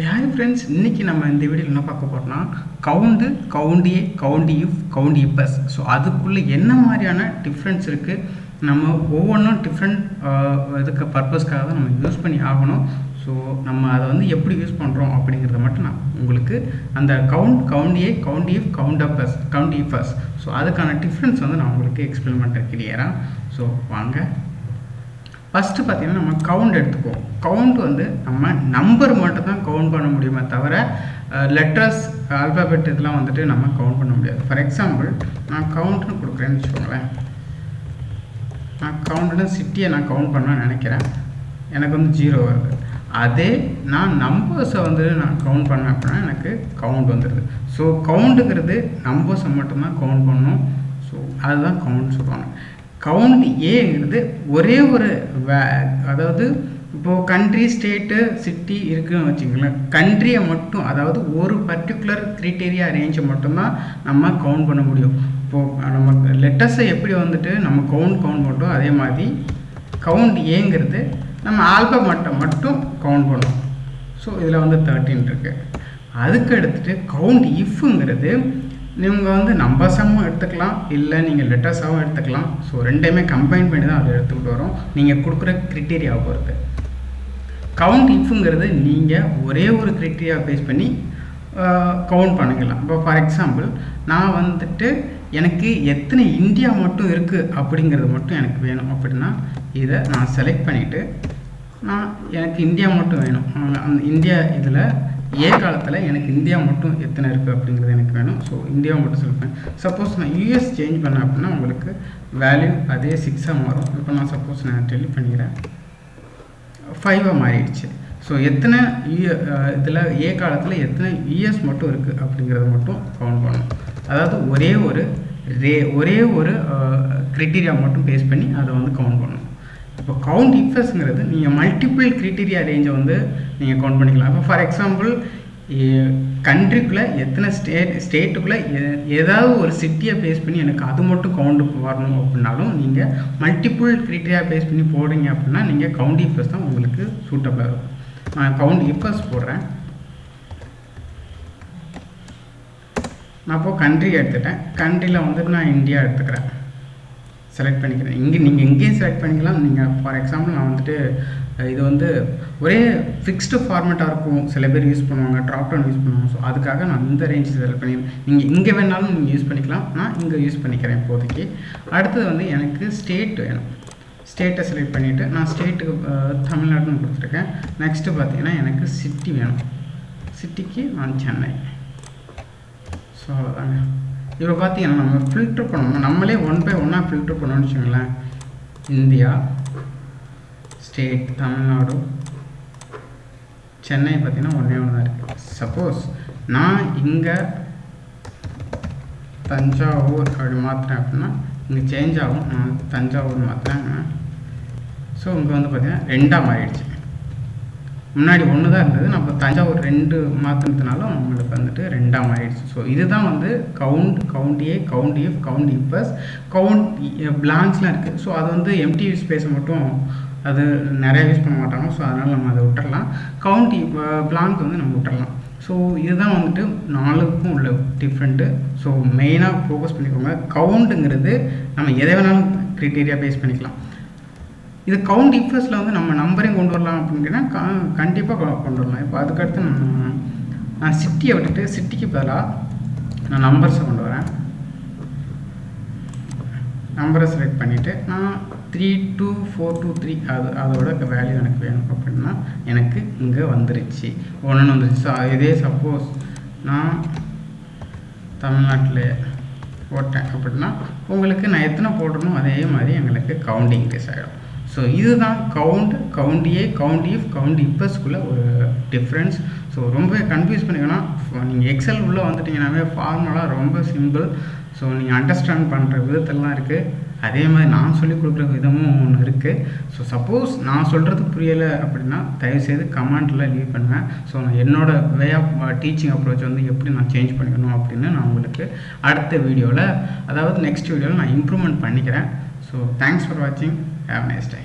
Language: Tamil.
ஹாய் ஃப்ரெண்ட்ஸ், இன்றைக்கி நம்ம இந்த வீடியோவில் என்ன பார்க்க போகிறோம்னா கவுண்டு, கவுண்டிஏ, CountIF, CountIFS. ஸோ அதுக்குள்ளே என்ன மாதிரியான டிஃப்ரென்ஸ் இருக்குது, நம்ம ஒவ்வொன்றும் டிஃப்ரெண்ட் இதுக்கு பர்பஸ்க்காக தான் நம்ம யூஸ் பண்ணி ஆகணும். ஸோ நம்ம அதை வந்து எப்படி யூஸ் பண்ணுறோம் அப்படிங்கிறத மட்டும் நான் உங்களுக்கு அந்த CountIA, CountIF, CountIFS ஸோ அதுக்கான டிஃப்ரென்ஸ் வந்து நான் உங்களுக்கு எக்ஸ்பிளைன் பண்ணுறேன் கிளியராக. ஸோ வாங்க ஃபஸ்ட்டு பார்த்திங்கன்னா நம்ம கவுண்ட் எடுத்துக்குவோம். கவுண்ட் வந்து நம்ம நம்பர் மட்டும் தான் கவுண்ட் பண்ண முடியுமே தவிர லெட்டர்ஸ், ஆல்ஃபாபெட் இதெல்லாம் வந்துட்டு நம்ம கவுண்ட் பண்ண முடியாது. ஃபார் எக்ஸாம்பிள் நான் கவுண்ட்னு கொடுக்குறேன்னு வச்சுக்கோங்களேன். நான் கவுண்ட்னு சிட்டியை நான் கவுண்ட் பண்ண நினைக்கிறேன், எனக்கு வந்து 0 வருது. அதே நான் நம்பர்ஸை வந்து நான் கவுண்ட் பண்ணேன் அப்படின்னா எனக்கு கவுண்ட் வந்துடுது. ஸோ கவுண்டுங்கிறது நம்பர்ஸை மட்டும்தான் கவுண்ட் பண்ணணும். ஸோ அதுதான் கவுண்ட் சொல்லுவாங்க. கவுண்ட் ஏங்கிறது ஒரே ஒரு அதாவது இப்போது கண்ட்ரி, ஸ்டேட்டு, சிட்டி இருக்குதுன்னு வச்சுக்கோங்களேன். கண்ட்ரியை மட்டும், அதாவது ஒரு பர்டிகுலர் க்ரைட்டீரியா ரேஞ்சை மட்டும்தான் நம்ம கவுண்ட் பண்ண முடியும். இப்போது நம்ம லெட்டர்ஸை எப்படி வந்துட்டு நம்ம கவுண்ட் பண்ணுறோம், அதே மாதிரி கவுண்ட் ஏங்கிறது நம்ம ஆல்பமெட்டை மட்டும் கவுண்ட் பண்ணுவோம். ஸோ இதில் வந்து 13 இருக்குது. அதுக்கு எடுத்துகிட்டு கவுண்ட் இஃப்ங்கிறது நீங்கள் வந்து நம்பர்ஸாகவும் எடுத்துக்கலாம், இல்லை நீங்கள் லெட்டர்ஸாகவும் எடுத்துக்கலாம். ஸோ ரெண்டையுமே கம்பைன் பண்ணி தான் அதை எடுத்துக்கிட்டு வரோம், நீங்கள் கொடுக்குற க்ரைட்டீரியாவை பொறுத்து. கவுண்ட் இஃப்ங்கிறது நீங்கள் ஒரே ஒரு க்ரைட்டீரியா பேஸ் பண்ணி கவுண்ட் பண்ணிக்கலாம். இப்போ ஃபார் எக்ஸாம்பிள் நான் வந்துட்டு எனக்கு எத்தனை இந்தியா மட்டும் இருக்குது அப்படிங்கிறது மட்டும் எனக்கு வேணும் அப்படின்னா இதை நான் செலக்ட் பண்ணிவிட்டு எனக்கு இந்தியா மட்டும் வேணும். அந்த இந்தியா இதில் ஏ காலத்தில் எனக்கு இந்தியா மட்டும் எத்தனை இருக்குது அப்படிங்கிறது எனக்கு வேணும். ஸோ இந்தியாவை மட்டும் செலக்ட் பண்ணேன். சப்போஸ் நான் யூஎஸ் சேஞ்ச் பண்ணேன் அப்படின்னா உங்களுக்கு வேல்யூ அதே 6 மாறும். இப்போ நான் சப்போஸ் நான் டெலிட் பண்ணிக்கிறேன், 5 மாறிடுச்சு. ஸோ எத்தனை இதில் ஏ காலத்தில் எத்தனை யூஎஸ் மட்டும் இருக்குது அப்படிங்கிறத மட்டும் கவுண்ட் பண்ணணும். அதாவது ஒரே ஒரு க்ரைட்டீரியா மட்டும் பேஸ் பண்ணி அதை வந்து கவுண்ட் பண்ணணும். இப்போ CountIFSங்கிறது நீங்கள் மல்டிபிள் க்ரைட்டீரியா ரேஞ்சை வந்து நீங்கள் கவுண்ட் பண்ணிக்கலாம். இப்போ ஃபார் எக்ஸாம்பிள் கண்ட்ரிக்குள்ளே எத்தனை ஸ்டேட்டுக்குள்ளே ஏதாவது ஒரு சிட்டியை பேஸ் பண்ணி எனக்கு அது மட்டும் கவுண்ட்டு வரணும் அப்படின்னாலும் நீங்கள் மல்டிபிள் க்ரைட்டீரியா பேஸ் பண்ணி போடுறீங்க அப்படின்னா நீங்கள் CountIFS தான் உங்களுக்கு சூட்டபிளாக இருக்கும். நான் CountIFS போடுறேன். நான் இப்போது கண்ட்ரி எடுத்துட்டேன். கண்ட்ரியில் வந்துட்டு நான் இந்தியா எடுத்துக்கிறேன், செலக்ட் பண்ணிக்கிறேன். நீங்கள் எங்கேயும் செலக்ட் பண்ணிக்கலாம். நீங்கள் ஃபார் எக்ஸாம்பிள் நான் வந்துட்டு இது வந்து ஒரே ஃபிக்ஸ்டு ஃபார்மேட்டாக இருக்கும், சில பேர் யூஸ் பண்ணுவாங்க, ட்ராப் டவுன் யூஸ் பண்ணுவாங்க. ஸோ அதுக்காக நான் இந்த ரேஞ்ச் செலக்ட் பண்ணிக்கிறேன். நீங்கள் இங்கே வேணாலும் நீங்கள் யூஸ் பண்ணிக்கலாம், நான் இங்கே யூஸ் பண்ணிக்கிறேன் இப்போதைக்கு. அடுத்தது வந்து எனக்கு ஸ்டேட் வேணும். ஸ்டேட்டை செலக்ட் பண்ணிவிட்டு நான் ஸ்டேட்டுக்கு தமிழ்நாடுன்னு கொடுத்துருக்கேன். நெக்ஸ்ட்டு பார்த்தீங்கன்னா எனக்கு சிட்டி வேணும். சிட்டிக்கு நான் சென்னை. ஸோ அவ்வளோதாங்க. இப்போ பார்த்தீங்கன்னா நம்ம ஃபில்ட்ரு பண்ணணும், நம்மளே 1 by 1 ஃபில்ட்ரு பண்ணணும்னு வச்சுக்கோங்களேன். இந்தியா, ஸ்டேட் தமிழ்நாடு, சென்னை பார்த்தீங்கன்னா ஒன்றே தான் இருக்குது. சப்போஸ் நான் இங்கே தஞ்சாவூர் அப்படி மாற்றுறேன் அப்படின்னா இங்கே சேஞ்ச் ஆகும். நான் தஞ்சாவூர் மாற்றுறேங்க. ஸோ இங்கே வந்து பார்த்தீங்கன்னா 2 மாறிடுச்சு. முன்னாடி 1 தான் இருந்தது, நம்ம தஞ்சாவூர் 2 மாற்றினதுனால நம்மளுக்கு வந்துட்டு 2 மாறிடுச்சு. ஸோ இதுதான் வந்து CountIA, CountIF, CountIFS. பிளாங்க்ஸ்லாம் இருக்குது. ஸோ அது வந்து எம்டி ஸ்பேஸை மட்டும் அது நிறையா யூஸ் பண்ண மாட்டாங்க. ஸோ அதனால் நம்ம அதை விட்டுறலாம். பிளாங்க் வந்து நம்ம விட்டுறலாம். ஸோ இதுதான் வந்துட்டு 4க்கும் உள்ள டிஃப்ரெண்ட்டு. ஸோ மெயினாக ஃபோக்கஸ் பண்ணிக்கோங்க. கவுண்டுங்கிறது நம்ம எதை வேணாலும் க்ரைட்டீரியா பேஸ் பண்ணிக்கலாம். இது CountIFSல வந்து நம்ம நம்பரையும் கொண்டு வரலாம் அப்படின்னா கண்டிப்பாக கொண்டு வரலாம். இப்போ அதுக்கடுத்து நான் சிட்டியை விட்டுட்டு சிட்டிக்கு பதிலாக நான் நம்பர்ஸை கொண்டு வரேன். நம்பரை செலக்ட் பண்ணிவிட்டு நான் 32423 அதோட வேல்யூ எனக்கு வேணும் அப்படின்னா எனக்கு இங்கே வந்துருச்சு, 1 வந்துருச்சு. ஸோ இதே சப்போஸ் நான் தமிழ்நாட்டில் போட்டேன் அப்படின்னா உங்களுக்கு நான் எத்தனை போடணும் அதே மாதிரி எங்களுக்கு கவுண்ட் இன்க்ரீஸ் ஆகிடும். ஸோ இதுதான் CountIA, CountIF, CountIFSக்குள்ளே ஒரு டிஃப்ரென்ஸ். ஸோ ரொம்பவே கன்ஃபியூஸ் பண்ணிக்கணும். நீங்கள் எக்ஸல் உள்ளே வந்துட்டிங்கன்னாவே ஃபார்முலாக ரொம்ப சிம்பிள். ஸோ நீங்கள் அண்டர்ஸ்டாண்ட் பண்ணுற விதத்தெல்லாம் இருக்குது. அதே மாதிரி நான் சொல்லிக் கொடுக்குற விதமும் ஒன்று இருக்குது. ஸோ சப்போஸ் நான் சொல்கிறது புரியலை அப்படின்னா தயவுசெய்து கமெண்ட்டில் லீவ் பண்ணுவேன். ஸோ நான் என்னோடய வே ஆஃப் டீச்சிங் அப்ரோச் வந்து எப்படி நான் சேஞ்ச் பண்ணிக்கணும் அப்படின்னு நான் உங்களுக்கு அடுத்த வீடியோவில், அதாவது நெக்ஸ்ட் வீடியோவில் நான் இம்ப்ரூவ்மெண்ட் பண்ணிக்கிறேன். ஸோ தேங்க்ஸ் ஃபார் வாட்சிங். Have a nice day.